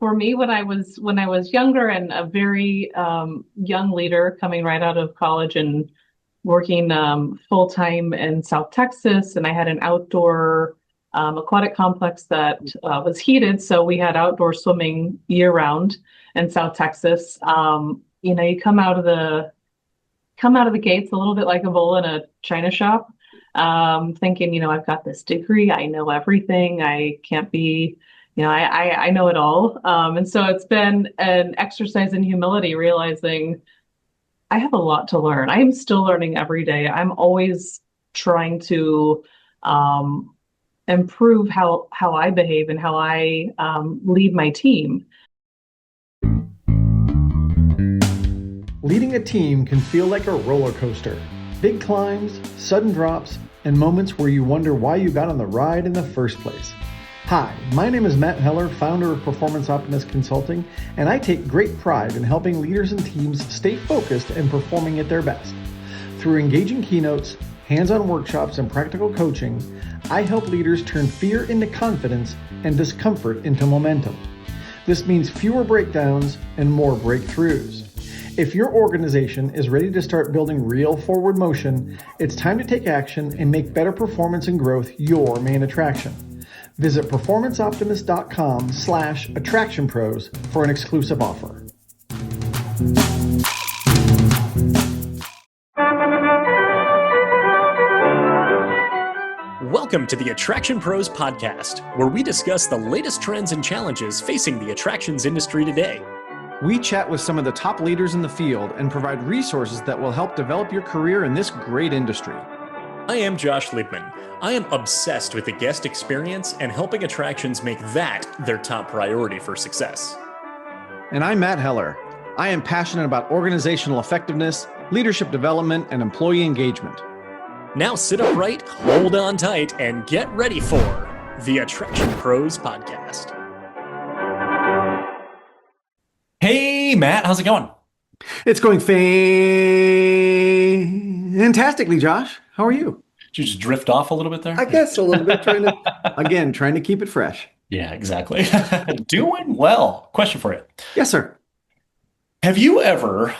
For me, when I was younger and a very young leader coming right out of college and working full time in South Texas, and I had an outdoor aquatic complex that was heated, so we had outdoor swimming year round in South Texas. You come out of the gates a little bit like a bull in a china shop, thinking, I've got this degree, I know everything, I can't be, I know it all. And so it's been an exercise in humility, realizing I have a lot to learn. I am still learning every day. I'm always trying to um, improve how I behave and how I lead my team. Leading a team can feel like a roller coaster. Big climbs, sudden drops, and moments where you wonder why you got on the ride in the first place. Hi, my name is Matt Heller, founder of Performance Optimist Consulting, and I take great pride in helping leaders and teams stay focused and performing at their best. Through engaging keynotes, hands-on workshops, and practical coaching, I help leaders turn fear into confidence and discomfort into momentum. This means fewer breakdowns and more breakthroughs. If your organization is ready to start building real forward motion, it's time to take action and make better performance and growth your main attraction. Visit performanceoptimist.com/attractionpros for an exclusive offer. Welcome to the Attraction Pros podcast, where we discuss the latest trends and challenges facing the attractions industry today. We chat with some of the top leaders in the field and provide resources that will help develop your career in this great industry. I am Josh Liebman. I am obsessed with the guest experience and helping attractions make that their top priority for success. And I'm Matt Heller. I am passionate about organizational effectiveness, leadership development, and employee engagement. Now sit upright, hold on tight, and get ready for the Attraction Pros podcast. Hey, Matt, how's it going? It's going fantastically, Josh. How are you? Did you just drift off a little bit there? I guess a little bit, trying to keep it fresh. Yeah, exactly. Doing well. Question for you. Yes, sir. Have you ever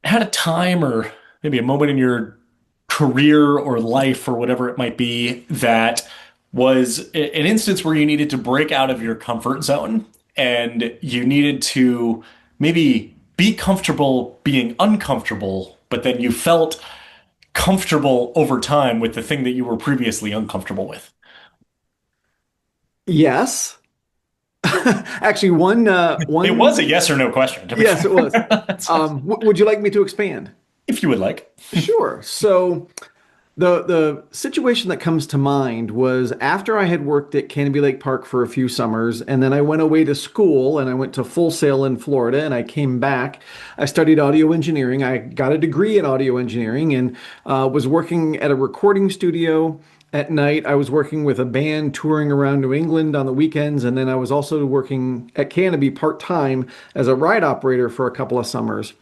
had a time or maybe a moment in your career or life or whatever it might be that was an instance where you needed to break out of your comfort zone and you needed to maybe be comfortable being uncomfortable, but then you felt comfortable over time with the thing that you were previously uncomfortable with? Yes. Actually, one. It was a yes or no question. Yes, it was. Would you like me to expand? If you would like. Sure. So the situation that comes to mind was after I had worked at Canopy Lake Park for a few summers, and then I went away to school and I went to Full Sail in Florida, and I came back. I studied audio engineering. I got a degree in audio engineering and was working at a recording studio at night. I was working with a band touring around New England on the weekends, and then I was also working at Canopy part-time as a ride operator for a couple of summers.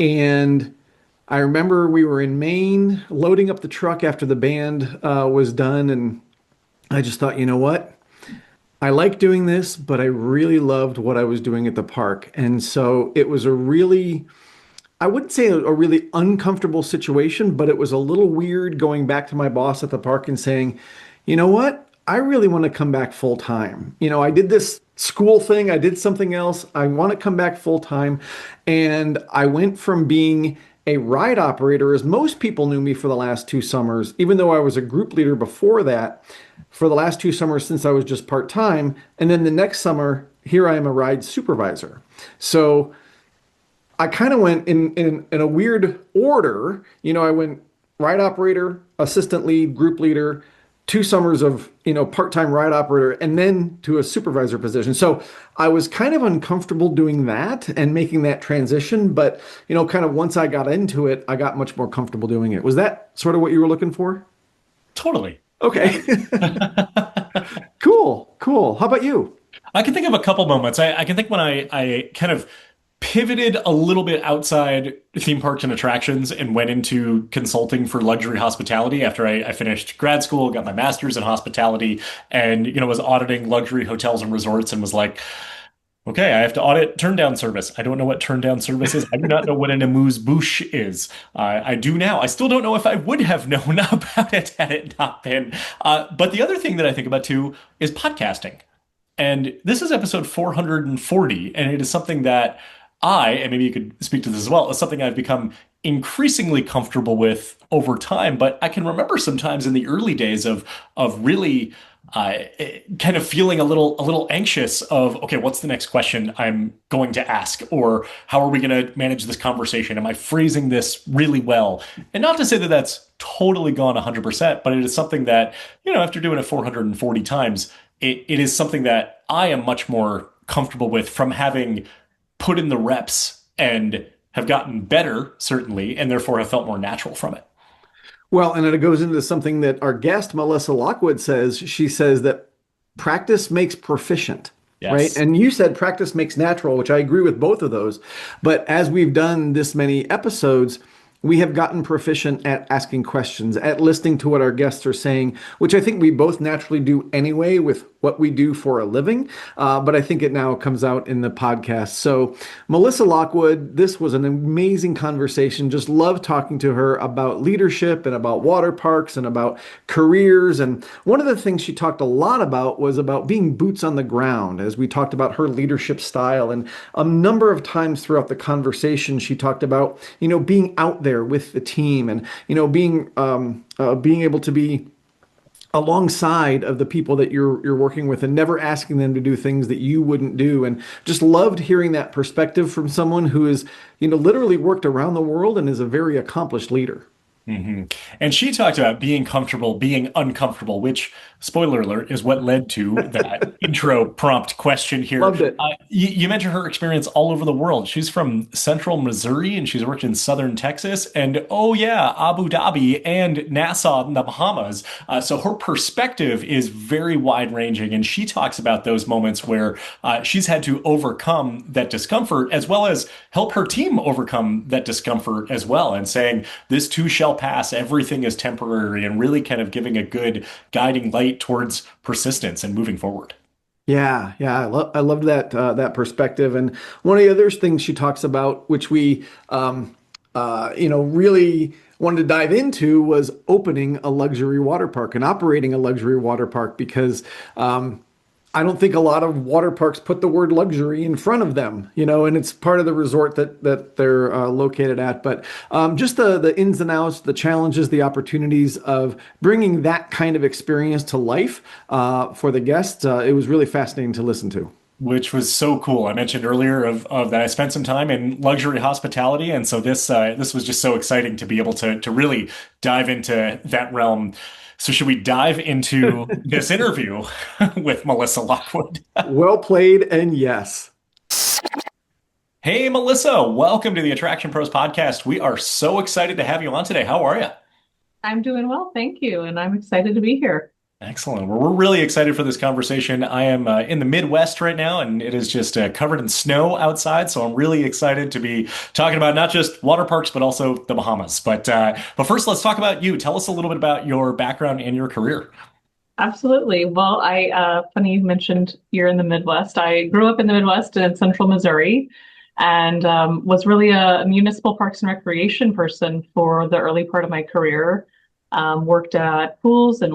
And I remember we were in Maine loading up the truck after the band was done, and I just thought, you know what? I like doing this, but I really loved what I was doing at the park. And so it was I wouldn't say a really uncomfortable situation, but it was a little weird going back to my boss at the park and saying, you know what? I really want to come back full time. I did this school thing, I did something else. I want to come back full time. And I went from being a ride operator, as most people knew me for the last 2 summers, even though I was a group leader before that, for the last 2 summers since I was just part-time. And then the next summer, here I am a ride supervisor. So I kind of went in a weird order. I went ride operator, assistant lead, group leader, 2 summers of, part-time ride operator, and then to a supervisor position. So I was kind of uncomfortable doing that and making that transition. But, kind of once I got into it, I got much more comfortable doing it. Was that sort of what you were looking for? Totally. Okay. Cool. How about you? I can think of a couple moments. I can think when I kind of pivoted a little bit outside theme parks and attractions and went into consulting for luxury hospitality after I finished grad school, got my master's in hospitality, and was auditing luxury hotels and resorts, and was like, Okay, I have to audit turn down service. I don't know what turn down service is. I do not know what an amuse bouche is. I do now. I still don't know if I would have known about it had it not been. But the other thing that I think about too is podcasting. And this is episode 440, and it is something that and maybe you could speak to this as well, is something I've become increasingly comfortable with over time. But I can remember sometimes in the early days of really kind of feeling a little anxious of, okay, what's the next question I'm going to ask? Or how are we going to manage this conversation? Am I phrasing this really well? And not to say that that's totally gone 100%, but it is something that, after doing it 440 times, it is something that I am much more comfortable with from having put in the reps and have gotten better, certainly, and therefore have felt more natural from it. Well, and it goes into something that our guest, Melissa Lockwood, says. She says that practice makes proficient, right? Yes. And you said practice makes natural, which I agree with both of those. But as we've done this many episodes, we have gotten proficient at asking questions, at listening to what our guests are saying, which I think we both naturally do anyway with what we do for a living. But I think it now comes out in the podcast. So Melissa Lockwood, this was an amazing conversation. Just love talking to her about leadership and about water parks and about careers. And one of the things she talked a lot about was about being boots on the ground, as we talked about her leadership style. And a number of times throughout the conversation, she talked about, being out there with the team and, being able to be alongside of the people that you're working with and never asking them to do things that you wouldn't do. And just loved hearing that perspective from someone who is, literally worked around the world and is a very accomplished leader. hmm And she talked about being comfortable, being uncomfortable, which, spoiler alert, is what led to that intro prompt question here. Loved it. You mentioned her experience all over the world. She's from central Missouri and she's worked in southern Texas and, oh yeah, Abu Dhabi and Nassau in the Bahamas. So her perspective is very wide ranging. And she talks about those moments where she's had to overcome that discomfort as well as help her team overcome that discomfort as well. And saying, this too shall pass, everything is temporary, and really kind of giving a good guiding light towards persistence and moving forward. Yeah, I love that perspective. And one of the other things she talks about, which we really wanted to dive into, was opening a luxury water park and operating a luxury water park, because I don't think a lot of water parks put the word luxury in front of them, and it's part of the resort that they're located at. But just the ins and outs, the challenges, the opportunities of bringing that kind of experience to life for the guests, it was really fascinating to listen to. Which was so cool. I mentioned earlier of that I spent some time in luxury hospitality, and so this was just so exciting to be able to really dive into that realm. So should we dive into this interview with Melissa Lockwood? Well played, and yes. Hey, Melissa, welcome to the Attraction Pros podcast. We are so excited to have you on today. How are you? I'm doing well, thank you, and I'm excited to be here. Excellent. Well, we're really excited for this conversation. I am in the Midwest right now, and it is just covered in snow outside. So I'm really excited to be talking about not just water parks, but also the Bahamas. But first, let's talk about you. Tell us a little bit about your background and your career. Absolutely. Well, funny you mentioned you're in the Midwest. I grew up in the Midwest in central Missouri, and was really a municipal parks and recreation person for the early part of my career. Worked at pools and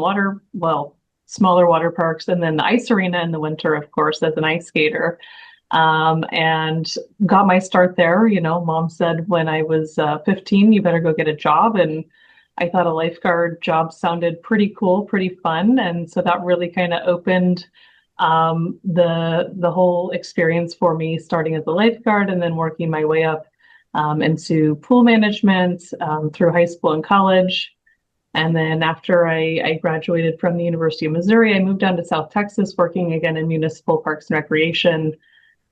smaller water parks, and then the ice arena in the winter, of course, as an ice skater. And got my start there. Mom said when I was 15, you better go get a job. And I thought a lifeguard job sounded pretty cool, pretty fun. And so that really kind of opened the whole experience for me, starting as a lifeguard and then working my way up into pool management through high school and college. And then after I graduated from the University of Missouri, I moved down to South Texas, working again in municipal parks and recreation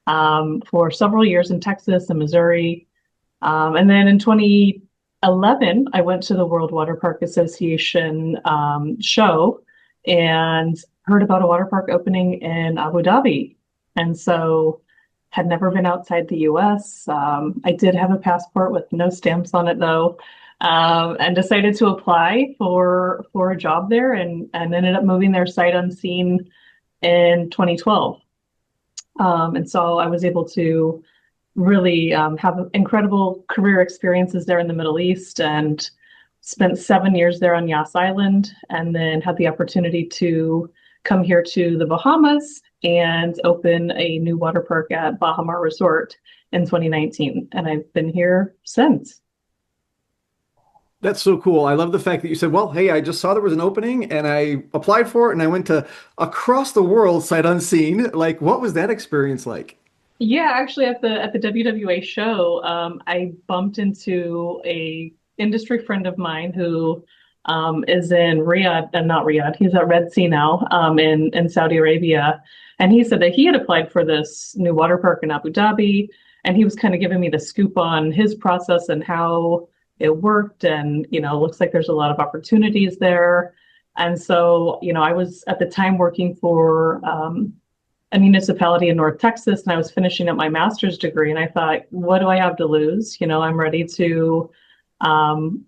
for several years in Texas and Missouri. And then in 2011, I went to the World Water Park Association show and heard about a water park opening in Abu Dhabi. And so had never been outside the US. I did have a passport with no stamps on it though. And decided to apply for a job there and ended up moving there sight unseen in 2012. And so I was able to really have incredible career experiences there in the Middle East and spent 7 years there on Yas Island, and then had the opportunity to come here to the Bahamas and open a new water park at Baha Mar Resort in 2019. And I've been here since. That's so cool. I love the fact that you said, well, hey, I just saw there was an opening and I applied for it and I went to across the world sight unseen. Like, what was that experience like? Yeah, actually, at the WWA show, I bumped into a industry friend of mine who is in Riyadh, and not Riyadh, he's at Red Sea now, in Saudi Arabia, and he said that he had applied for this new water park in Abu Dhabi, and he was kind of giving me the scoop on his process and how it worked, and looks like there's a lot of opportunities there, and so I was at the time working for a municipality in North Texas, and I was finishing up my master's degree. And I thought, what do I have to lose? I'm ready to um,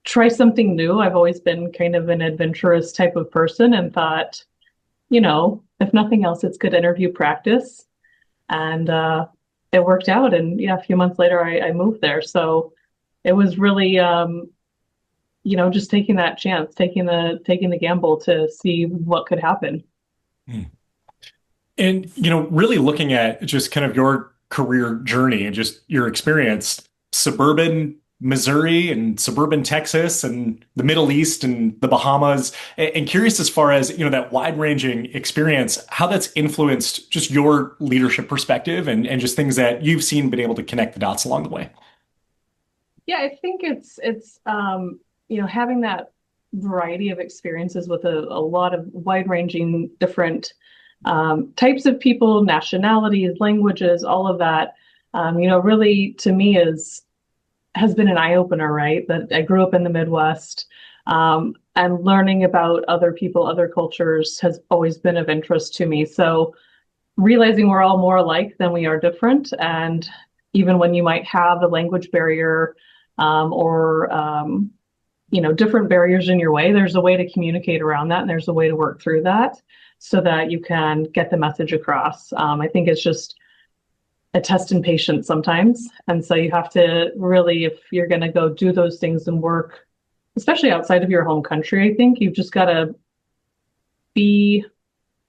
try something new. I've always been kind of an adventurous type of person and thought, if nothing else, it's good interview practice. And it worked out. And yeah, a few months later, I moved there. So it was really, just taking that chance, taking the gamble to see what could happen. Hmm. And, really looking at just kind of your career journey and just your experience, suburban Missouri and suburban Texas and the Middle East and the Bahamas, and curious as far as, that wide-ranging experience, how that's influenced just your leadership perspective and just things that you've seen, been able to connect the dots along the way. Yeah, I think it's having that variety of experiences with a lot of wide-ranging different types of people, nationalities, languages, all of that, really to me has been an eye opener, right? That I grew up in the Midwest, and learning about other people, other cultures has always been of interest to me. So realizing we're all more alike than we are different, and even when you might have a language barrier, or different barriers in your way, there's a way to communicate around that, and there's a way to work through that so that you can get the message across. I think it's just a test in patience sometimes. And so you have to really, if you're going to go do those things and work, especially outside of your home country, I think you've just got to be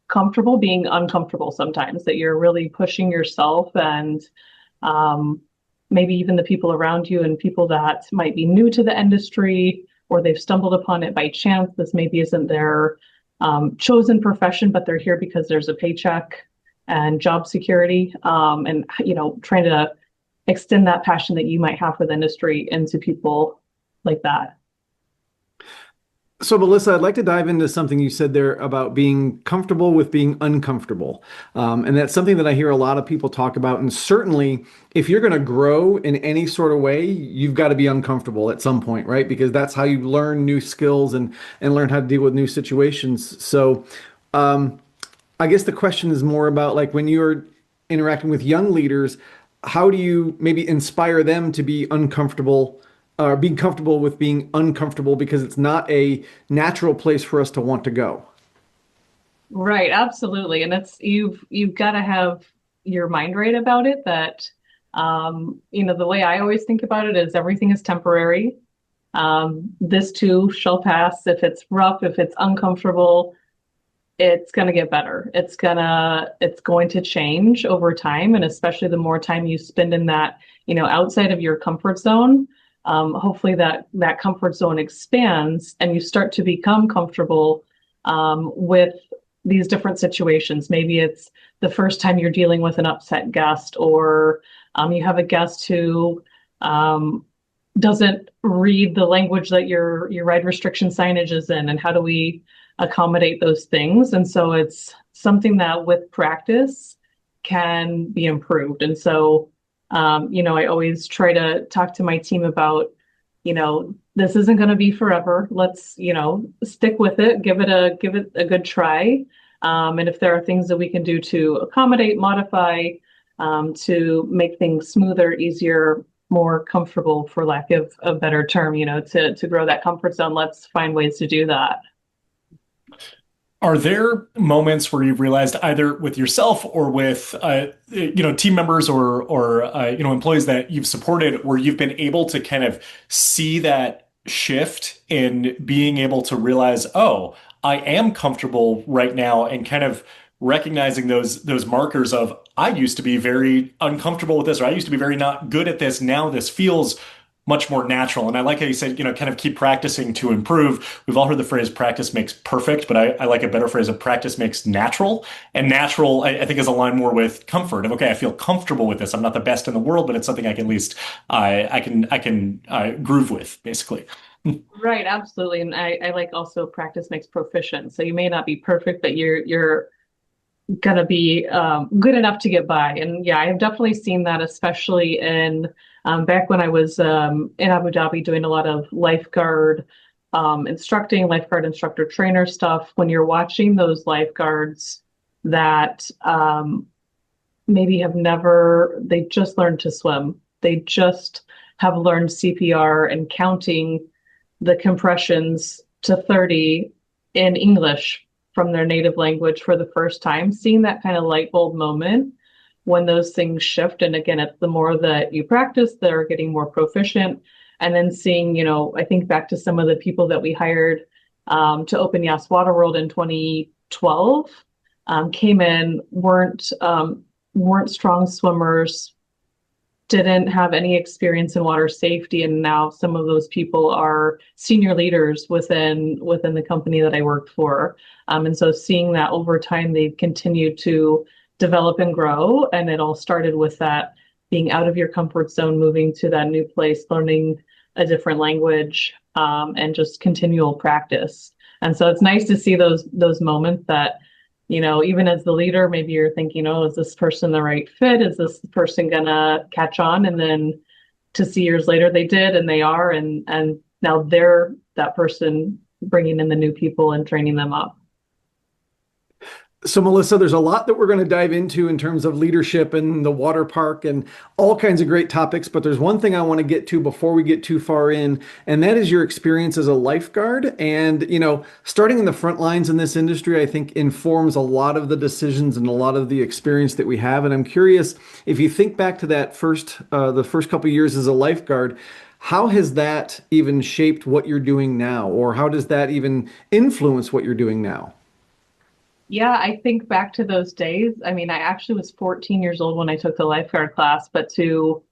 comfortable being uncomfortable sometimes, that you're really pushing yourself and maybe even the people around you and people that might be new to the industry or they've stumbled upon it by chance. This maybe isn't their chosen profession, but they're here because there's a paycheck and job security, and trying to extend that passion that you might have for the industry into people like that. So, Melissa, I'd like to dive into something you said there about being comfortable with being uncomfortable. And that's something that I hear a lot of people talk about. And certainly, if you're going to grow in any sort of way, you've got to be uncomfortable at some point, right? Because that's how you learn new skills and learn how to deal with new situations. So, I guess the question is more about like when you're interacting with young leaders, how do you maybe inspire them to be uncomfortable or being comfortable with being uncomfortable because it's not a natural place for us to want to go? Right, absolutely. And you've got to have your mind right about it that the way I always think about it is everything is temporary. This too shall pass. If it's rough, if it's uncomfortable, it's going to get better. It's going to change over time. And especially the more time you spend in that, outside of your comfort zone, hopefully that comfort zone expands and you start to become comfortable with these different situations. Maybe it's the first time you're dealing with an upset guest, or you have a guest who doesn't read the language that your ride restriction signage is in, and how do we accommodate those things? And so it's something that with practice can be improved. And so I always try to talk to my team about, this isn't going to be forever. Let's, stick with it, give it a good try. And if there are things that we can do to accommodate, modify, to make things smoother, easier, more comfortable, for lack of a better term, to grow that comfort zone, let's find ways to do that. Are there moments where you've realized either with yourself or with team members or employees that you've supported where you've been able to kind of see that shift in being able to realize, oh, I am comfortable right now and kind of recognizing those markers of I used to be very uncomfortable with this or I used to be very not good at this. Now this feels much more natural. And I like how you said, kind of keep practicing to improve. We've all heard the phrase practice makes perfect, but I like a better phrase of practice makes natural. And natural, I think, is aligned more with comfort of, okay, I feel comfortable with this. I'm not the best in the world, but it's something I can at least, I can groove with, basically. Right, absolutely. And I like also practice makes proficient. So you may not be perfect, but you're gonna be good enough to get by. And yeah, I have definitely seen that, especially in back when I was in Abu Dhabi doing a lot of lifeguard instructing, lifeguard instructor trainer stuff. When you're watching those lifeguards that maybe have never, they just learned to swim. They just have learned CPR and counting the compressions to 30 in English from their native language for the first time, seeing that kind of light bulb moment when those things shift. And again, it's the more that you practice, they're getting more proficient. And then seeing, I think back to some of the people that we hired to open Yas World in 2012, came in, weren't strong swimmers, didn't have any experience in water safety, and now some of those people are senior leaders within the company that I worked for. And so seeing that over time, they've continued to develop and grow, and it all started with that being out of your comfort zone, moving to that new place, learning a different language, and just continual practice. And so it's nice to see those moments that, even as the leader, maybe you're thinking, oh, is this person the right fit? Is this person gonna catch on? And then to see years later they did, and they are, and now they're that person bringing in the new people and training them up. So, Melissa, there's a lot that we're going to dive into in terms of leadership and the water park and all kinds of great topics. But there's one thing I want to get to before we get too far in, and that is your experience as a lifeguard. And, starting in the front lines in this industry, I think informs a lot of the decisions and a lot of the experience that we have. And I'm curious if you think back to that the first couple of years as a lifeguard, how has that even shaped what you're doing now? Or how does that even influence what you're doing now? Yeah, I think back to those days. I mean, I actually was 14 years old when I took the lifeguard class, but to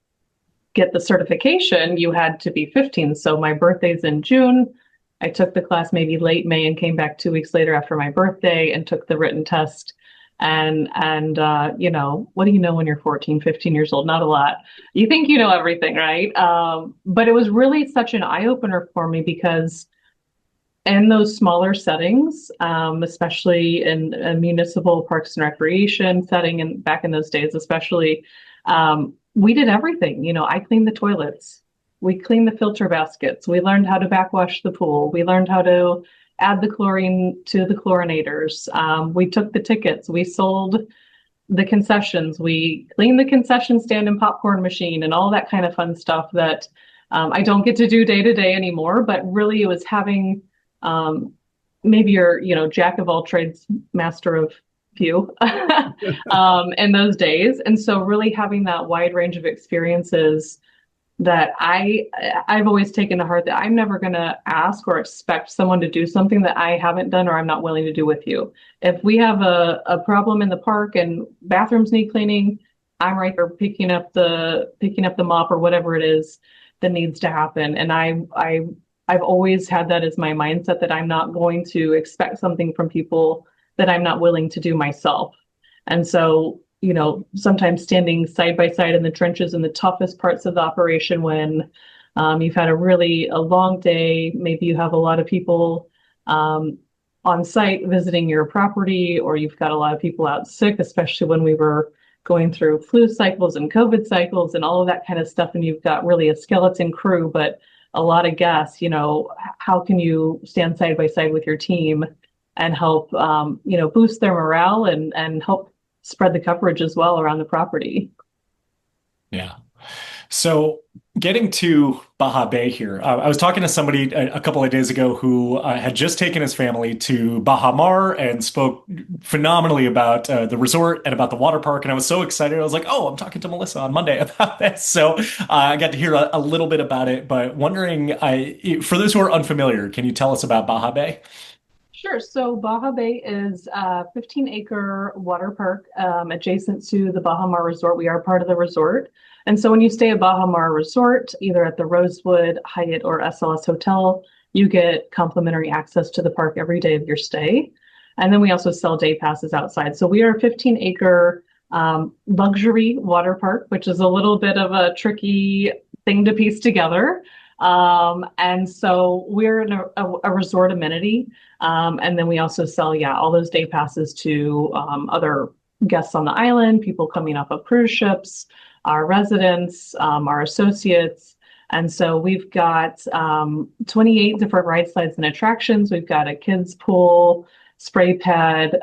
get the certification, you had to be 15. So my birthday's in June. I took the class maybe late May and came back 2 weeks later after my birthday and took the written test. And what do you know when you're 14, 15 years old? Not a lot. You think you know everything, right? But it was really such an eye opener for me because in those smaller settings, especially in a municipal parks and recreation setting, and back in those days, especially, we did everything. I cleaned the toilets, we cleaned the filter baskets, we learned how to backwash the pool, we learned how to add the chlorine to the chlorinators. We took the tickets, we sold the concessions, we cleaned the concession stand and popcorn machine, and all that kind of fun stuff that I don't get to do day to day anymore. But really, it was having maybe you're, jack of all trades, master of few, in those days. And so really having that wide range of experiences that I've always taken to heart, that I'm never going to ask or expect someone to do something that I haven't done or I'm not willing to do with you. If we have a problem in the park and bathrooms need cleaning, I'm right there picking up the mop or whatever it is that needs to happen. And I've always had that as my mindset, that I'm not going to expect something from people that I'm not willing to do myself. And so, sometimes standing side by side in the trenches in the toughest parts of the operation when you've had a long day, maybe you have a lot of people on site visiting your property, or you've got a lot of people out sick, especially when we were going through flu cycles and COVID cycles and all of that kind of stuff. And you've got really a skeleton crew, but a lot of guests. How can you stand side by side with your team and help, boost their morale and help spread the coverage as well around the property? Yeah. So Getting to Baha Bay here, I was talking to somebody a couple of days ago who had just taken his family to Baha Mar and spoke phenomenally about the resort and about the water park. And I was so excited. I was like, oh, I'm talking to Melissa on Monday about this. So I got to hear a little bit about it, but wondering, for those who are unfamiliar, can you tell us about Baha Bay? Sure. So Baha Bay is a 15-acre water park adjacent to the Baha Mar Resort. We are part of the resort. And so when you stay at Baha Mar Resort, either at the Rosewood, Hyatt, or SLS Hotel, you get complimentary access to the park every day of your stay. And then we also sell day passes outside. So we are a 15-acre luxury water park, which is a little bit of a tricky thing to piece together. And so we're in a resort amenity. And then we also sell, yeah, all those day passes to other guests on the island, people coming off of cruise ships, our residents, our associates. And so we've got 28 different ride slides and attractions. We've got a kids pool, spray pad,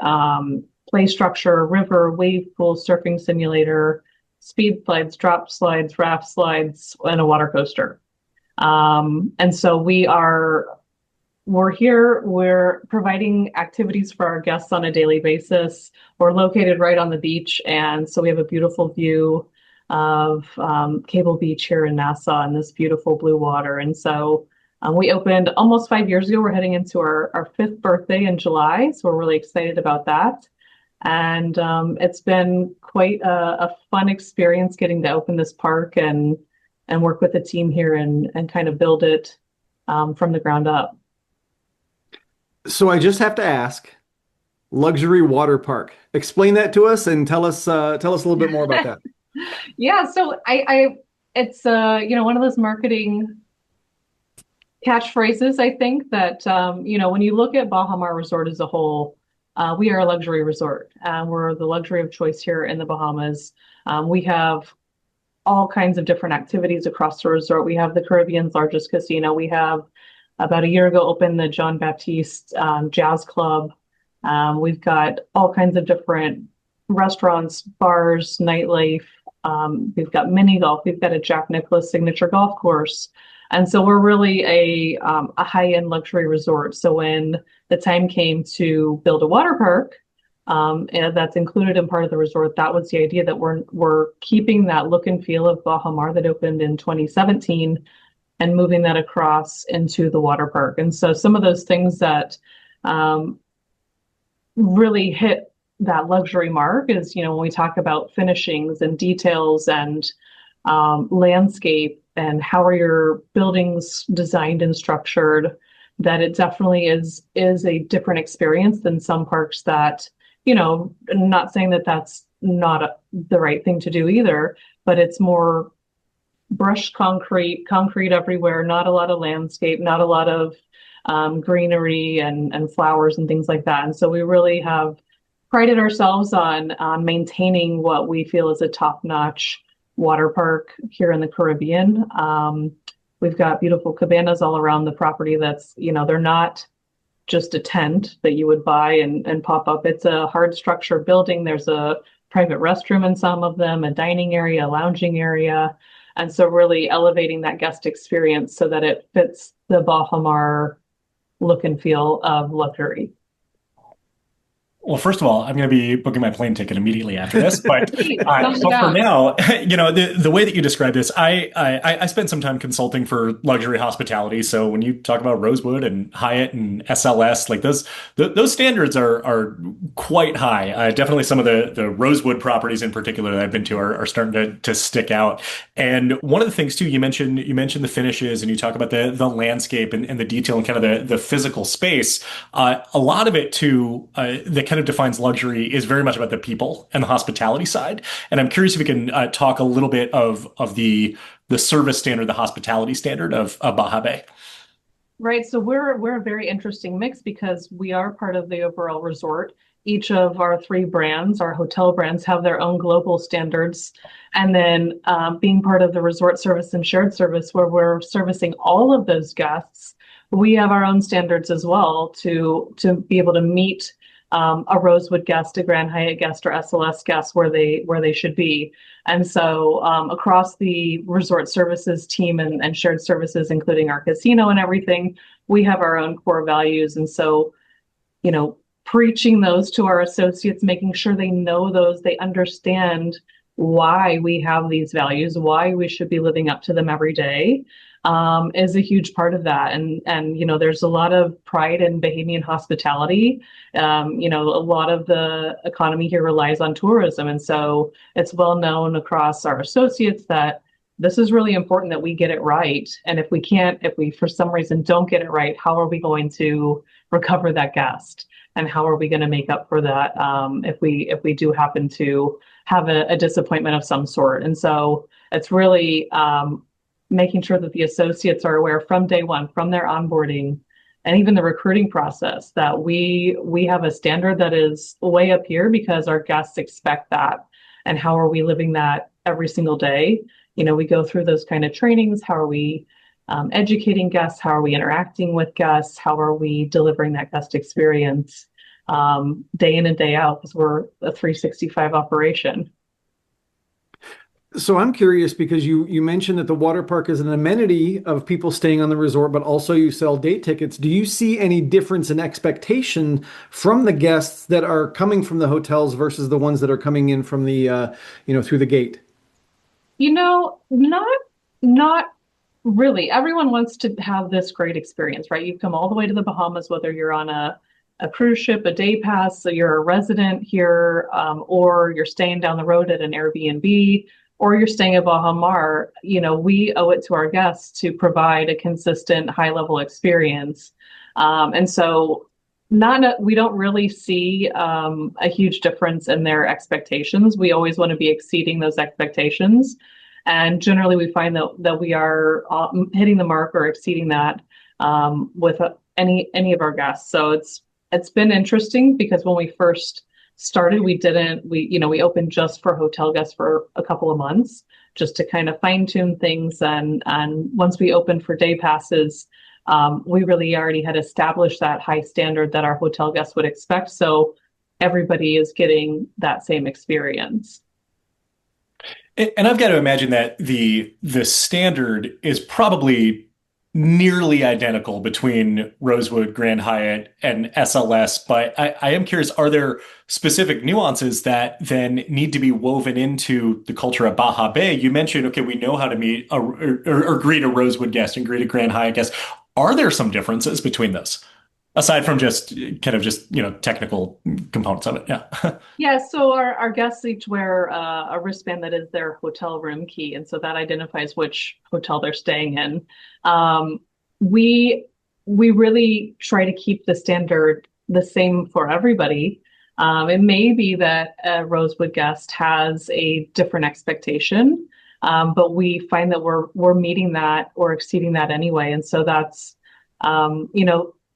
play structure, river, wave pool, surfing simulator, speed slides, drop slides, raft slides, and a water coaster. And so we're here, we're providing activities for our guests on a daily basis. We're located right on the beach. And so we have a beautiful view of Cable Beach here in Nassau and this beautiful blue water. And so we opened almost 5 years ago. We're heading into our fifth birthday in July. So we're really excited about that. And it's been quite a fun experience getting to open this park and work with the team here and kind of build it from the ground up. So I just have to ask, luxury water park. Explain that to us and tell us a little bit more about that. Yeah, so it's one of those marketing catchphrases, I think that when you look at Baha Mar Resort as a whole, we are a luxury resort. We're the luxury of choice here in the Bahamas. We have all kinds of different activities across the resort. We have the Caribbean's largest casino. We have about a year ago opened the John Baptiste Jazz Club. We've got all kinds of different restaurants, bars, nightlife. We've got mini golf. We've got a Jack Nicklaus signature golf course. And so we're really a high-end luxury resort. So when the time came to build a water park, and that's included in part of the resort, that was the idea, that we're keeping that look and feel of Baha Mar that opened in 2017 and moving that across into the water park. And so some of those things that really hit that luxury mark is, when we talk about finishings and details and landscape and how are your buildings designed and structured, that it definitely is a different experience than some parks that, not saying that that's not the right thing to do either, but it's more brushed concrete everywhere, not a lot of landscape, not a lot of greenery and flowers and things like that. And so we really have prided ourselves on maintaining what we feel is a top-notch water park here in the Caribbean. We've got beautiful cabanas all around the property that's, they're not just a tent that you would buy and pop up. It's a hard structure building. There's a private restroom in some of them, a dining area, a lounging area. And so really elevating that guest experience so that it fits the Baha Mar look and feel of luxury. Well, first of all, I'm going to be booking my plane ticket immediately after this. But, Thumbs but for down. now, the way that you describe this, I spent some time consulting for luxury hospitality. So when you talk about Rosewood and Hyatt and SLS, like those standards are quite high. Definitely some of the Rosewood properties in particular that I've been to are starting to stick out. And one of the things too, you mentioned the finishes and you talk about the landscape and the detail and kind of the physical space. A lot of it too, that kind of defines luxury is very much about the people and the hospitality side. And I'm curious if we can talk a little bit of the service standard, the hospitality standard of Baha Bay. Right. So we're a very interesting mix because we are part of the overall resort. Each of our three brands, our hotel brands, have their own global standards. And then being part of the resort service and shared service, where we're servicing all of those guests, we have our own standards as well to be able to meet a Rosewood guest, a Grand Hyatt guest, or SLS guest where they should be. And so across the resort services team and shared services, including our casino and everything, we have our own core values. And so, preaching those to our associates, making sure they know those, they understand why we have these values, why we should be living up to them every day, is a huge part of that. And there's a lot of pride in Bahamian hospitality. A lot of the economy here relies on tourism, and so it's well known across our associates that this is really important that we get it right. And if we for some reason don't get it right, how are we going to recover that guest? And how are we going to make up for that if we do happen to have a disappointment of some sort? And so it's really making sure that the associates are aware from day one, from their onboarding, and even the recruiting process, that we have a standard that is way up here because our guests expect that. And how are we living that every single day? We go through those kind of trainings. How are we educating guests? How are we interacting with guests? How are we delivering that guest experience day in and day out? Because we're a 365 operation. So I'm curious because you mentioned that the water park is an amenity of people staying on the resort, but also you sell day tickets. Do you see any difference in expectation from the guests that are coming from the hotels versus the ones that are coming in from the through the gate? Not really. Everyone wants to have this great experience, right? You've come all the way to the Bahamas, whether you're on a cruise ship, a day pass, so you're a resident here, or you're staying down the road at an Airbnb, or you're staying at Baha Mar. We owe it to our guests to provide a consistent, high-level experience. And so we don't really see a huge difference in their expectations. We always want to be exceeding those expectations. And generally, we find that we are hitting the mark or exceeding that with any of our guests. So it's been interesting because when we first started, we opened just for hotel guests for a couple of months just to kind of fine tune things. And once we opened for day passes, we really already had established that high standard that our hotel guests would expect. So everybody is getting that same experience. And I've got to imagine that the standard is probably nearly identical between Rosewood, Grand Hyatt, and SLS. But I am curious, are there specific nuances that then need to be woven into the culture of Baha Bay? You mentioned, okay, we know how to meet or greet a Rosewood guest and greet a Grand Hyatt guest. Are there some differences between those? Aside from just technical components of it. Yeah. Yeah. So our guests each wear a wristband that is their hotel room key. And so that identifies which hotel they're staying in. We really try to keep the standard the same for everybody. It may be that a Rosewood guest has a different expectation, but we find that we're meeting that or exceeding that anyway. And so that's,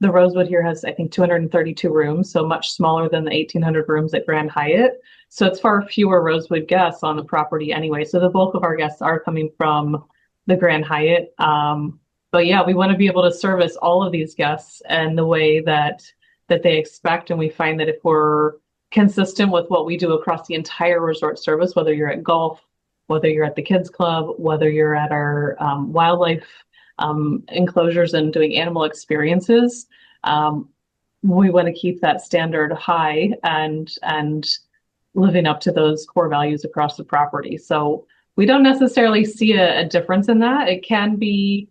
the Rosewood here has, I think, 232 rooms, so much smaller than the 1,800 rooms at Grand Hyatt. So it's far fewer Rosewood guests on the property anyway. So the bulk of our guests are coming from the Grand Hyatt. But yeah, we want to be able to service all of these guests in the way that they expect. And we find that if we're consistent with what we do across the entire resort service, whether you're at golf, whether you're at the kids club, whether you're at our wildlife enclosures and doing animal experiences, we want to keep that standard high and living up to those core values across the property. So we don't necessarily see a difference in that. It can be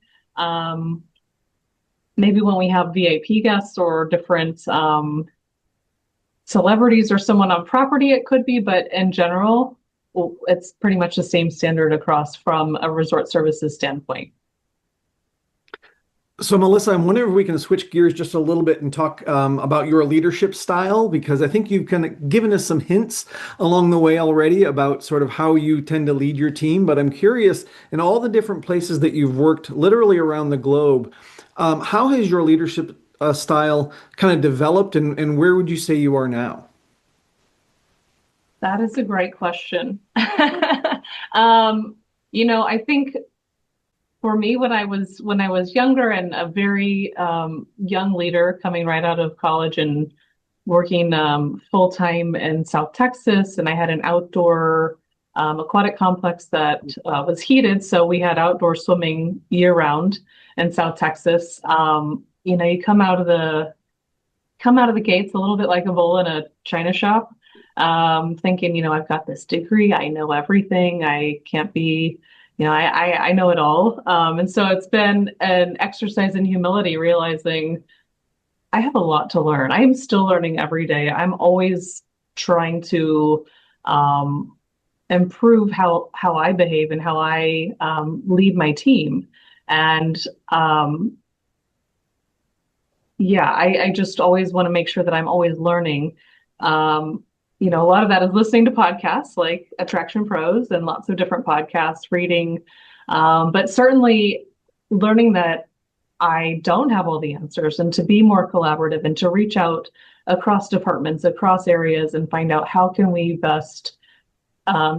maybe when we have VIP guests or different celebrities or someone on property, it could be, but in general, it's pretty much the same standard across from a resort services standpoint. So, Melissa, I'm wondering if we can switch gears just a little bit and talk about your leadership style, because I think you've kind of given us some hints along the way already about sort of how you tend to lead your team. But I'm curious, in all the different places that you've worked literally around the globe, how has your leadership style kind of developed, and where would you say you are now? That is a great question. I think for me, when I was younger and a very young leader coming right out of college and working full time in South Texas, and I had an outdoor aquatic complex that was heated, so we had outdoor swimming year round in South Texas. You come out of the gates a little bit like a bull in a china shop, thinking, I've got this degree, I know everything, I can't be, I know it all. And so it's been an exercise in humility, realizing I have a lot to learn. I am still learning every day. I'm always trying to improve how I behave and how I lead my team. And yeah, I just always want to make sure that I'm always learning. A lot of that is listening to podcasts like Attraction Pros and lots of different podcasts, reading, but certainly learning that I don't have all the answers, and to be more collaborative and to reach out across departments, across areas, and find out how can we best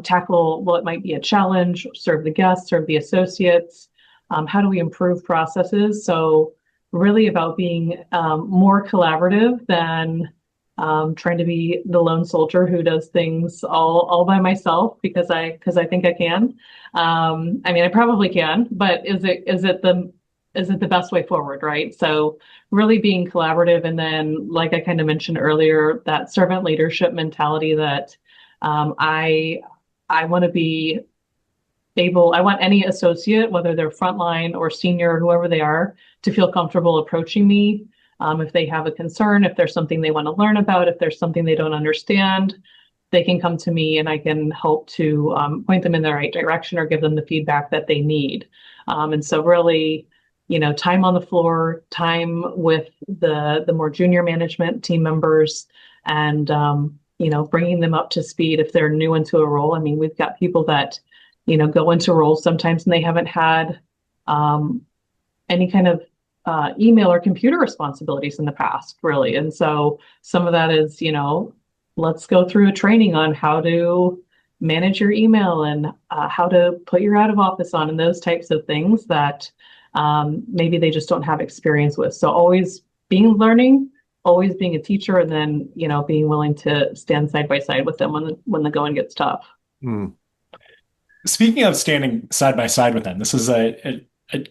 tackle what might be a challenge, serve the guests, serve the associates. How do we improve processes? So really about being more collaborative than trying to be the lone soldier who does things all by myself because I think I can. I mean, I probably can, but is it the best way forward, right? So really being collaborative, and then, like I kind of mentioned earlier, that servant leadership mentality that I want to be able, I want any associate, whether they're frontline or senior or whoever they are, to feel comfortable approaching me. If they have a concern, if there's something they want to learn about, if there's something they don't understand, they can come to me and I can help to point them in the right direction or give them the feedback that they need. And so really, time on the floor, time with the more junior management team members, and bringing them up to speed if they're new into a role. I mean, we've got people that go into roles sometimes and they haven't had any kind of email or computer responsibilities in the past, really. And so some of that is, let's go through a training on how to manage your email and how to put your out of office on, and those types of things that maybe they just don't have experience with. So always being learning, always being a teacher, and then, being willing to stand side by side with them when the going gets tough. Hmm. Speaking of standing side by side with them, this is a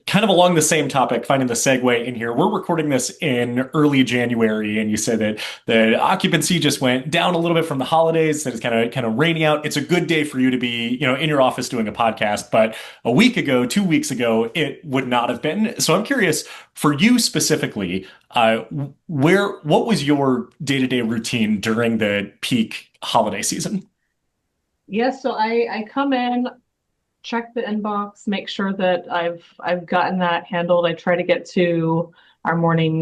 kind of along the same topic, finding the segue in here. We're recording this in early January, and you said that the occupancy just went down a little bit from the holidays, that it's kind of raining out. It's a good day for you to be, in your office doing a podcast, but a week ago, 2 weeks ago, it would not have been. So I'm curious, for you specifically, what was your day-to-day routine during the peak holiday season? Yes, so I come in, check the inbox, make sure that I've gotten that handled. I try to get to our morning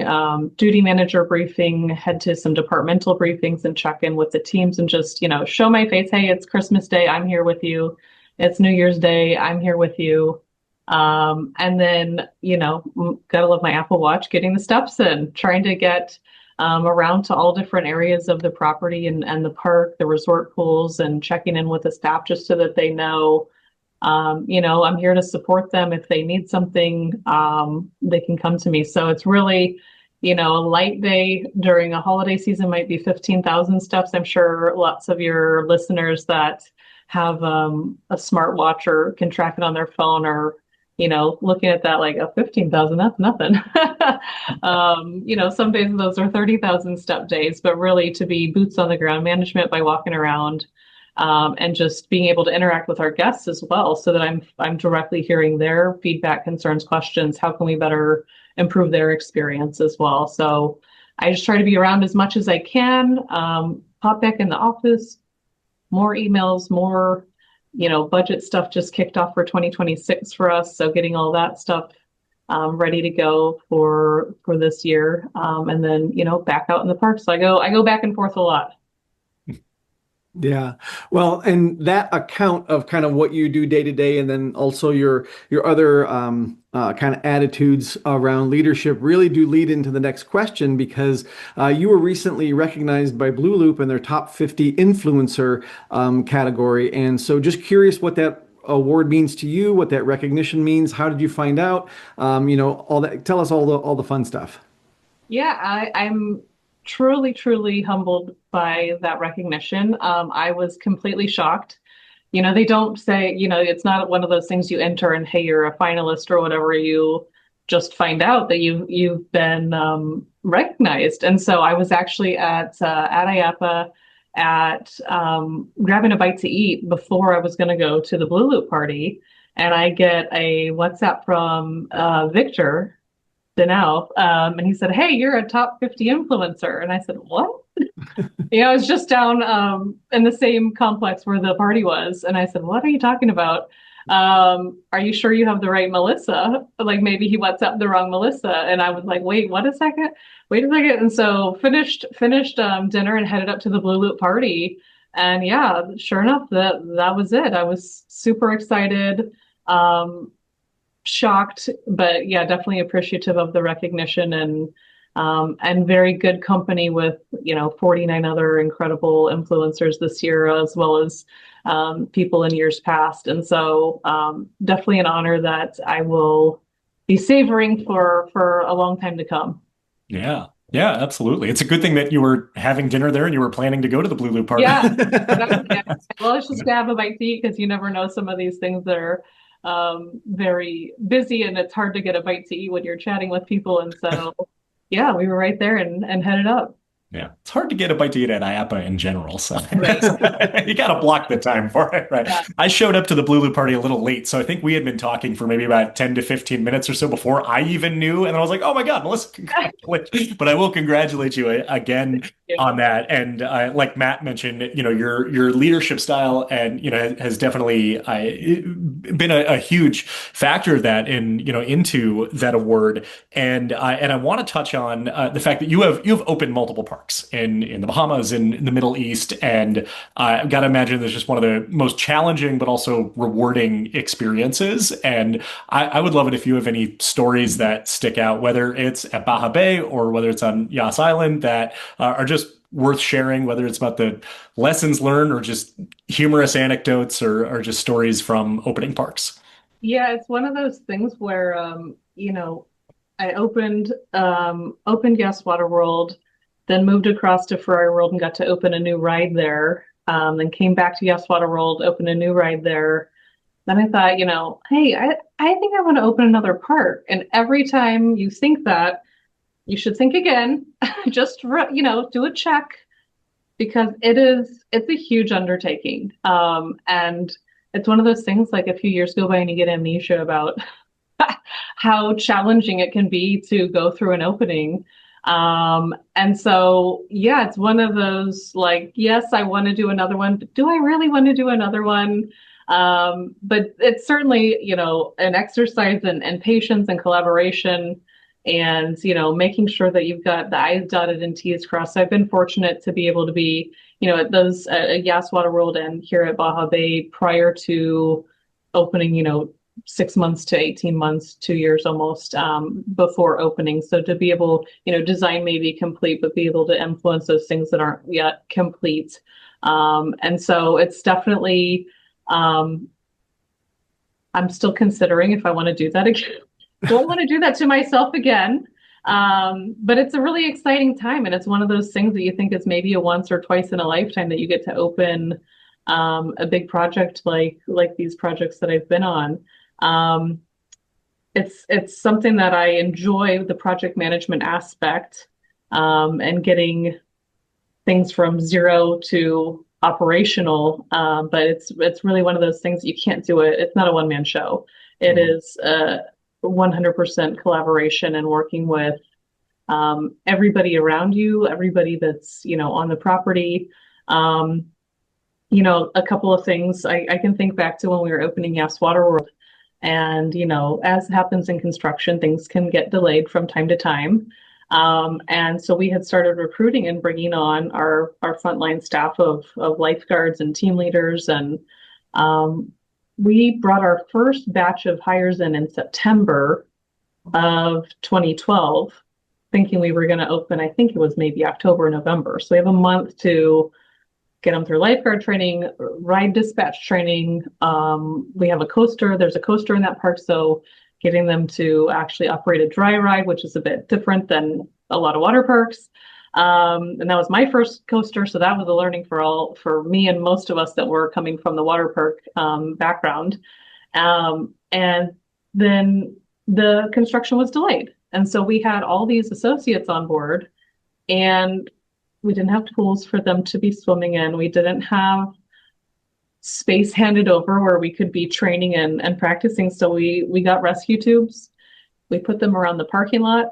duty manager briefing, head to some departmental briefings, and check in with the teams and just, show my face. Hey, it's Christmas Day, I'm here with you. It's New Year's Day, I'm here with you. And then, gotta love my Apple Watch, getting the steps in, trying to get around to all different areas of the property and the park, the resort pools, and checking in with the staff just so that they know, I'm here to support them. If they need something, they can come to me. So it's really, a light day during a holiday season might be 15,000 steps. I'm sure lots of your listeners that have a smartwatch or can track it on their phone are, looking at that like a 15,000, that's nothing. Some days those are 30,000 step days, but really to be boots on the ground management by walking around, and just being able to interact with our guests as well, so that I'm directly hearing their feedback, concerns, questions. How can we better improve their experience as well? So I just try to be around as much as I can, pop back in the office, more emails, more, budget stuff just kicked off for 2026 for us. So getting all that stuff ready to go for this year. And then, back out in the park. So I go back and forth a lot. Yeah. Well, and that account of kind of what you do day to day, and then also your other kind of attitudes around leadership really do lead into the next question, because you were recently recognized by Blue Loop in their top 50 influencer category. And so just curious what that award means to you, what that recognition means. How did you find out? All that. Tell us all the fun stuff. Yeah, I'm truly, truly humbled by that recognition. I was completely shocked. They don't say, it's not one of those things you enter and hey, you're a finalist or whatever. You just find out that you've been recognized. And so I was actually at IAPA at grabbing a bite to eat before I was going to go to the Blue Loop party, and I get a WhatsApp from Victor Danao, and he said, "Hey, you're a top 50 influencer." And I said, "What?" I was just down in the same complex where the party was. And I said, "What are you talking about? Are you sure you have the right Melissa?" Like maybe he WhatsApped the wrong Melissa. And I was like, wait, what a second? Wait a second. And so finished dinner and headed up to the Blue Loop party. And yeah, sure enough, that was it. I was super excited, shocked, but yeah, definitely appreciative of the recognition, and very good company with 49 other incredible influencers this year, as well as people in years past. And so definitely an honor that I will be savoring for a long time to come. Yeah. Yeah, absolutely. It's a good thing that you were having dinner there and you were planning to go to the Blue Loop party. Yeah. Yeah. Well, it's just to have a bite to eat, because you never know, some of these things that are very busy, and it's hard to get a bite to eat when you're chatting with people. And so yeah, we were right there and headed up. Yeah, it's hard to get a bite to eat at IAPA in general, so Right. you got to block the time for it, right? Yeah. I showed up to the Blue Loop party a little late, so I think we had been talking for maybe about 10 to 15 minutes or so before I even knew, and I was like, "Oh my God, Melissa, congratulations!" But I will congratulate you again on that. And like Matt mentioned, your leadership style and has definitely been a huge factor of that into that award. And I want to touch on the fact that you've opened multiple parks in the Bahamas, in the Middle East, and I've got to imagine there's just one of the most challenging but also rewarding experiences. And I would love it if you have any stories that stick out, whether it's at Baha Bay or whether it's on Yas Island, that are just worth sharing, whether it's about the lessons learned or just humorous anecdotes or just stories from opening parks. Yeah, it's one of those things where I opened Yes Water World, then moved across to Ferrari World and got to open a new ride there. Then came back to Yes Water World, opened a new ride there. Then I thought, hey, I think I want to open another park. And every time you think that, you should think again. Just do a check, because it's a huge undertaking. And it's one of those things, like a few years go by and you get amnesia about how challenging it can be to go through an opening. And so, yeah, it's one of those, like, yes, I want to do another one, but do I really want to do another one? But it's certainly, an exercise in patience and collaboration, and, making sure that you've got the I's dotted and T's crossed. So I've been fortunate to be able to be, at those Yas Water World and here at Baha Bay prior to opening, 6 months to 18 months, 2 years almost, before opening. So to be able, design may be complete, but be able to influence those things that aren't yet complete. And so it's definitely, I'm still considering if I want to do that again. Don't want to do that to myself again. But it's a really exciting time. And it's one of those things that you think is maybe a once or twice in a lifetime that you get to open a big project like these projects that I've been on. It's something that I enjoy, the project management aspect, and getting things from zero to operational. But it's really one of those things that you can't do it. It's not a one-man show. It is 100% collaboration and working with everybody around you, everybody that's, on the property. A couple of things I can think back to when we were opening Yas Water World. And, as happens in construction, things can get delayed from time to time. And so we had started recruiting and bringing on our frontline staff of lifeguards and team leaders. And we brought our first batch of hires in September of 2012, thinking we were going to open, I think it was maybe October, November. So we have a month to get them through lifeguard training, ride dispatch training. We have a coaster. There's a coaster in that park. So getting them to actually operate a dry ride, which is a bit different than a lot of water parks. And that was my first coaster. So that was a learning for me and most of us that were coming from the water park background. And then the construction was delayed. And so we had all these associates on board, and we didn't have pools for them to be swimming in. We didn't have space handed over where we could be training and practicing. So we got rescue tubes. We put them around the parking lot.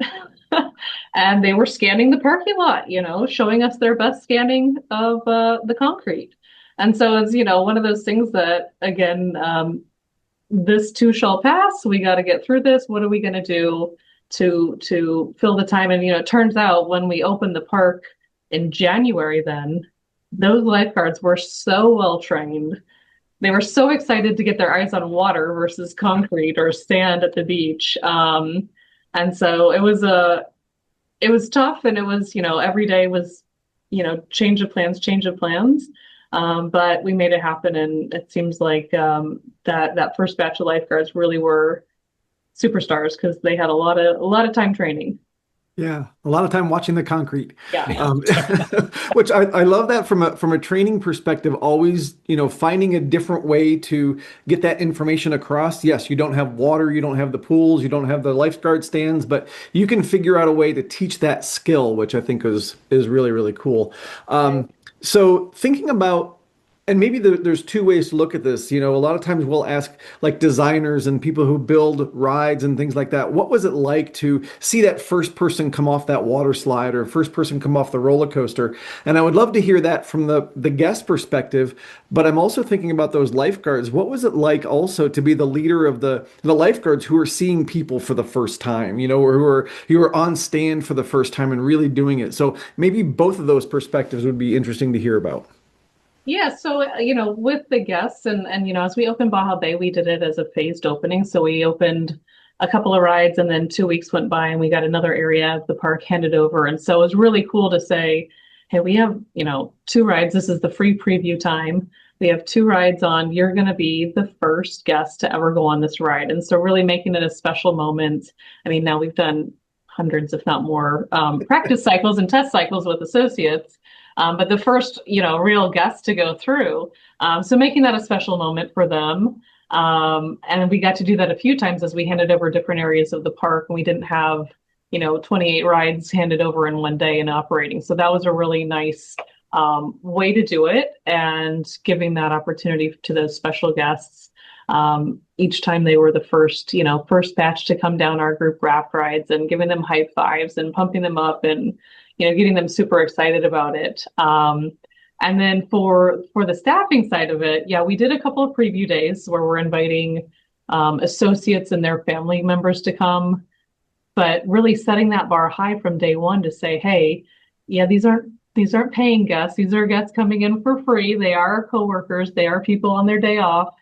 And they were scanning the parking lot, showing us their best scanning of the concrete. And so it's, one of those things that, again, this too shall pass. We got to get through this. What are we going to do to fill the time? And, it turns out when we opened the park in January, then those lifeguards were so well trained. They were so excited to get their eyes on water versus concrete or sand at the beach. And so it was tough, and it was, every day was, change of plans. But we made it happen, and it seems like that first batch of lifeguards really were superstars because they had a lot of time training. Yeah, a lot of time watching the concrete. Yeah. Which I love that from a training perspective, always, finding a different way to get that information across. Yes, you don't have water, you don't have the pools, you don't have the lifeguard stands, but you can figure out a way to teach that skill, which I think is really, really cool. So thinking about, and maybe there's two ways to look at this. A lot of times we'll ask like designers and people who build rides and things like that, what was it like to see that first person come off that water slide or first person come off the roller coaster? And I would love to hear that from the guest perspective, but I'm also thinking about those lifeguards. What was it like also to be the leader of the lifeguards who are seeing people for the first time, or who are on stand for the first time and really doing it? So maybe both of those perspectives would be interesting to hear about. Yeah, so with the guests and as we opened Baha Bay, we did it as a phased opening. So we opened a couple of rides, and then 2 weeks went by, and we got another area of the park handed over. And so it was really cool to say, hey, we have 2 rides. This is the free preview time. We have 2 rides on. You're going to be the first guest to ever go on this ride, and so really making it a special moment. I mean, now we've done hundreds, if not more, practice cycles and test cycles with associates. But the first, real guest to go through. So making that a special moment for them. And we got to do that a few times as we handed over different areas of the park, and we didn't have, 28 rides handed over in one day and operating. So that was a really nice way to do it, and giving that opportunity to those special guests. Each time they were the first batch to come down our group raft rides, and giving them high fives and pumping them up, and getting them super excited about it. And then for the staffing side of it, yeah, we did a couple of preview days where we're inviting associates and their family members to come, but really setting that bar high from day one to say, hey, yeah, these aren't paying guests. These are guests coming in for free. They are our coworkers. They are people on their day off.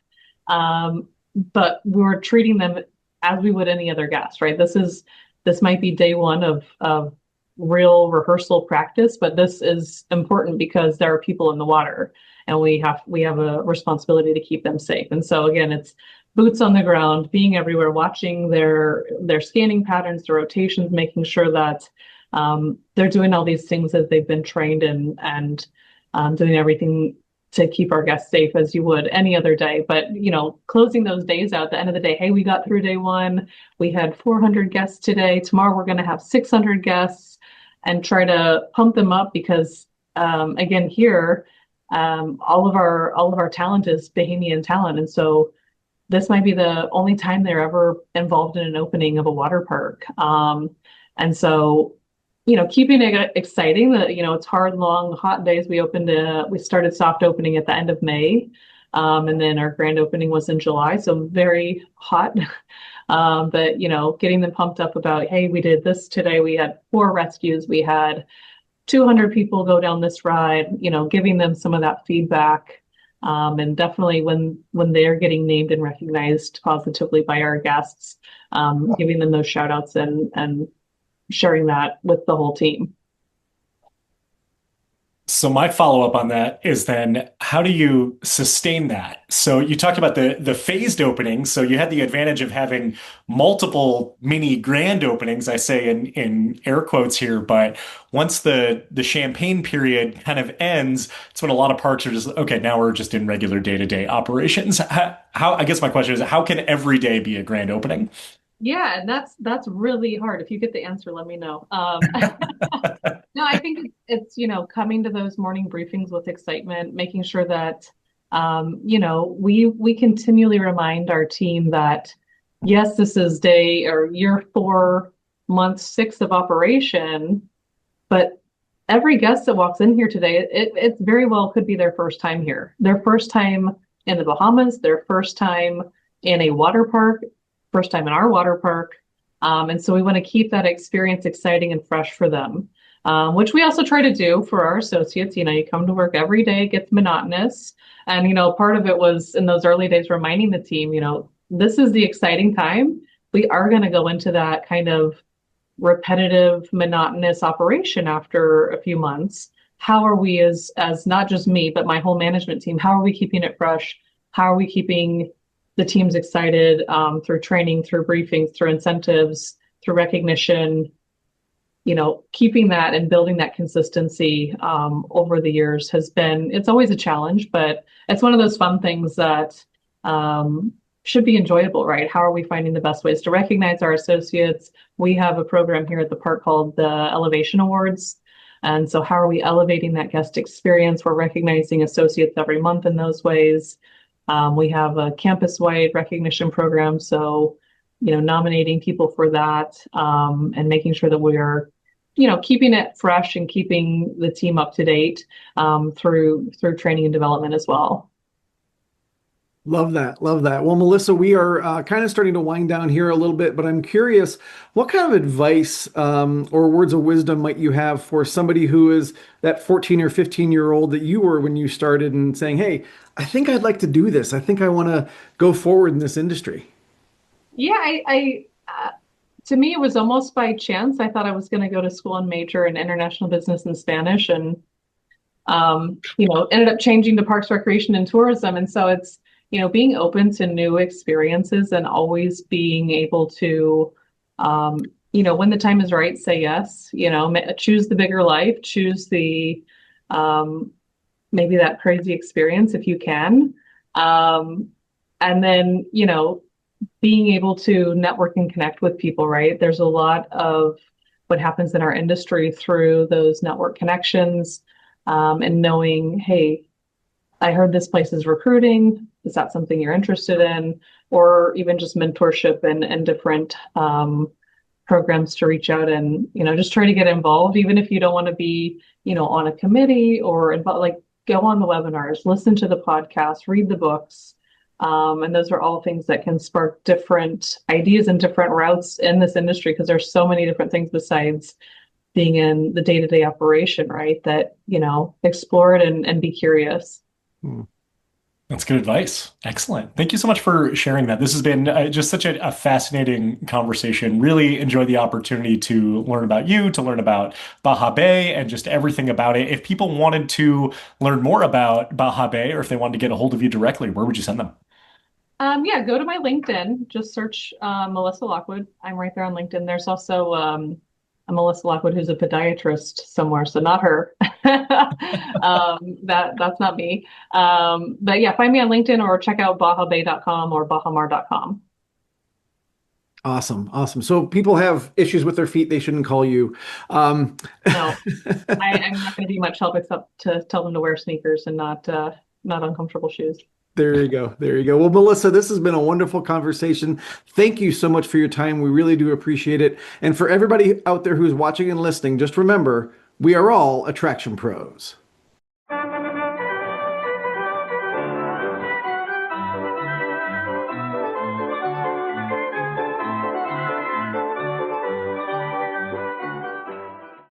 But we're treating them as we would any other guest, right? This might be day one of real rehearsal practice, but this is important because there are people in the water, and we have a responsibility to keep them safe. And so again, it's boots on the ground, being everywhere, watching their scanning patterns, their rotations, making sure that they're doing all these things as they've been trained, and doing everything to keep our guests safe as you would any other day. But closing those days out at the end of the day, hey, we got through day one, we had 400 guests today, tomorrow we're going to have 600 guests, and try to pump them up because again, here all of our talent is Bahamian talent, and so this might be the only time they're ever involved in an opening of a water park. And so keeping it exciting. That it's hard, long, hot days. We started soft opening at the end of May, and then our grand opening was in July, so very hot. But getting them pumped up about, hey, we did this today. We had 4 rescues. We had 200 people go down this ride. Giving them some of that feedback, and definitely when they're getting named and recognized positively by our guests, giving them those shout outs and sharing that with the whole team. So my follow-up on that is then how do you sustain that? So you talked about the phased openings. So you had the advantage of having multiple mini grand openings, I say in air quotes here, but once the champagne period kind of ends, it's when a lot of parks are just okay, now we're just in regular day-to-day operations. How I guess my question is how can every day be a grand opening? Yeah, and that's really hard. If you get the answer, let me know. No, I think it's, coming to those morning briefings with excitement, making sure that, we continually remind our team that, yes, this is day or year 4, month 6 of operation, but every guest that walks in here today, it very well could be their first time here, their first time in the Bahamas, their first time in a water park, first time in our water park. And so we want to keep that experience exciting and fresh for them, which we also try to do for our associates. You come to work every day, it gets monotonous. And, part of it was in those early days reminding the team, this is the exciting time. We are going to go into that kind of repetitive, monotonous operation after a few months. How are we as not just me, but my whole management team, how are we keeping it fresh? How are we keeping the teams excited through training, through briefings, through incentives, through recognition? Keeping that and building that consistency over the years it's always a challenge, but it's one of those fun things that should be enjoyable, right? How are we finding the best ways to recognize our associates? We have a program here at the park called the Elevation Awards. And so how are we elevating that guest experience? We're recognizing associates every month in those ways. We have a campus-wide recognition program. So, nominating people for that and making sure that we're keeping it fresh and keeping the team up to date through training and development as well. Love that. Love that. Well, Melissa, we are kind of starting to wind down here a little bit, but I'm curious, what kind of advice or words of wisdom might you have for somebody who is that 14 or 15-year-old that you were when you started and saying, hey, I think I'd like to do this. I think I want to go forward in this industry. Yeah, to me, it was almost by chance. I thought I was going to go to school and major in international business and Spanish, and ended up changing to parks, recreation, and tourism. And so it's being open to new experiences and always being able to, when the time is right, say yes. Choose the bigger life, choose the maybe that crazy experience if you can, and then being able to network and connect with people, right? There's a lot of what happens in our industry through those network connections, and knowing, hey, I heard this place is recruiting. Is that something you're interested in? Or even just mentorship and different programs to reach out and, just try to get involved, even if you don't want to be, on a committee or involved, like go on the webinars, listen to the podcast, read the books. And those are all things that can spark different ideas and different routes in this industry, because there's so many different things besides being in the day-to-day operation, right? That, explore it and be curious. Hmm. That's good advice. Excellent. Thank you so much for sharing that. This has been just such a fascinating conversation. Really enjoyed the opportunity to learn about you, to learn about Baha Bay and just everything about it. If people wanted to learn more about Baha Bay, or if they wanted to get a hold of you directly, where would you send them? Yeah, go to my LinkedIn, just search Melissa Lockwood. I'm right there on LinkedIn. There's also a Melissa Lockwood who's a podiatrist somewhere, so not her. That's not me. But yeah, find me on LinkedIn or check out bahabay.com or bahamar.com. Awesome. Awesome. So people have issues with their feet, they shouldn't call you. No, I'm not going to be much help except to tell them to wear sneakers and not uncomfortable shoes. There you go. There you go. Well, Melissa, this has been a wonderful conversation. Thank you so much for your time. We really do appreciate it. And for everybody out there who's watching and listening, just remember, we are all attraction pros.